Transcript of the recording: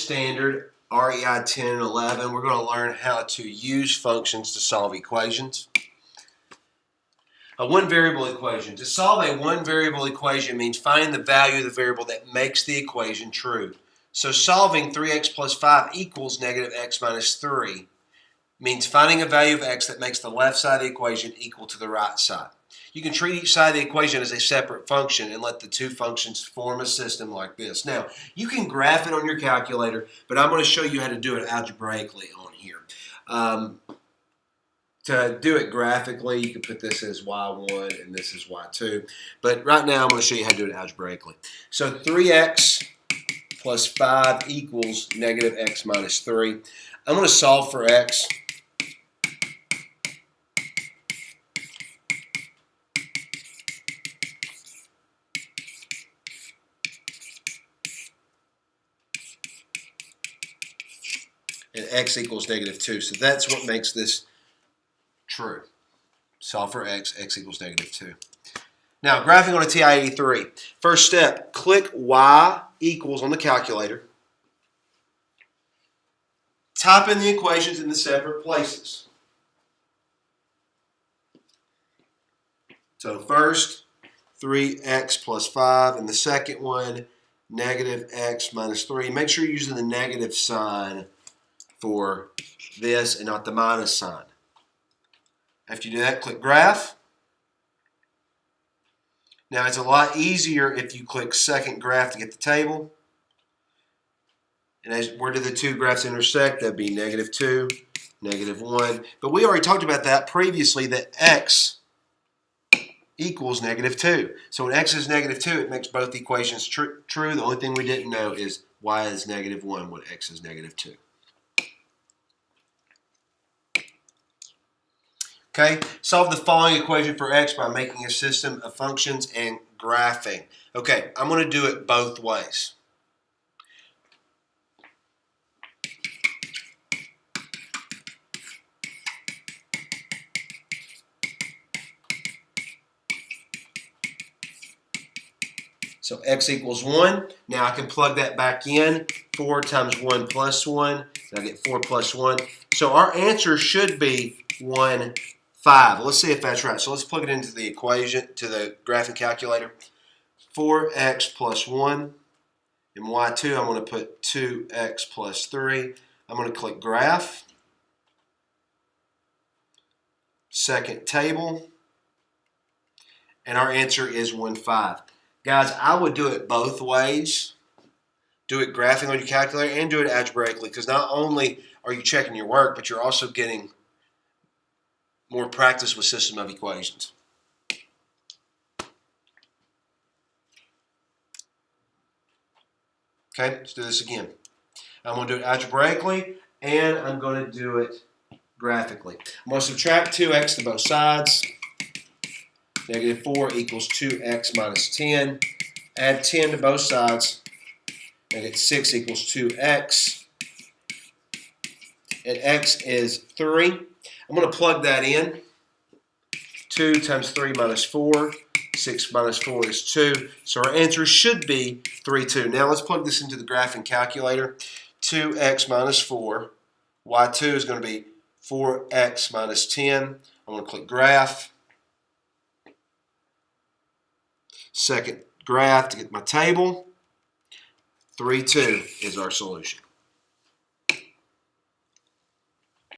standard REI 10 and 11, we're going to learn how to use functions to solve equations. A one-variable equation. To solve a one-variable equation means finding the value of the variable that makes the equation true. So solving 3x plus 5 equals negative x minus 3 means finding a value of x that makes the left side of the equation equal to the right side. You can treat each side of the equation as a separate function and let the two functions form a system like this. Now, you can graph it on your calculator, but I'm going to show you how to do it algebraically on here. To do it graphically, you can put this as y1 and this is y2. But right now, I'm going to show you how to do it algebraically. So 3x plus 5 equals negative x minus 3. I'm going to solve for x. And x equals negative 2. So that's what makes this true. Solve for x, x equals negative 2. Now, graphing on a TI-83. First step, click y equals on the calculator. Type in the equations in the separate places. So first, 3x plus 5, and the second one, negative x minus 3. Make sure you're using the negative sign for this and not the minus sign. After you do that, click graph. Now it's a lot easier if you click second graph to get the table. And where do the two graphs intersect? That'd be negative 2, negative 1. But we already talked about that previously, that x equals negative 2. So when x is negative 2, it makes both equations true. The only thing we didn't know is y is negative 1 when x is negative 2. Okay, solve the following equation for x by making a system of functions and graphing. Okay, I'm going to do it both ways. So x equals 1. Now I can plug that back in. 4 times 1 plus 1. And I get 4 plus 1. So our answer should be 1, 5. Let's see if that's right. So let's plug it into the equation, to the graphing calculator. 4x plus 1. In y2, I'm going to put 2x plus 3. I'm going to click graph. Second table. And our answer is 1, 5. Guys, I would do it both ways. Do it graphing on your calculator and do it algebraically, because not only are you checking your work, but you're also getting more practice with system of equations. Okay, let's do this again. I'm going to do it algebraically, and I'm going to do it graphically. I'm going to subtract 2x to both sides. Negative 4 equals 2x minus 10. Add 10 to both sides. And get 6 equals 2x. And x is 3. I'm going to plug that in. 2 times 3 minus 4. 6 minus 4 is 2. So our answer should be 3, 2. Now let's plug this into the graphing calculator. 2x minus 4. y2 is going to be 4x minus 10. I'm going to click graph. Second graph to get my table. 3, 2 is our solution.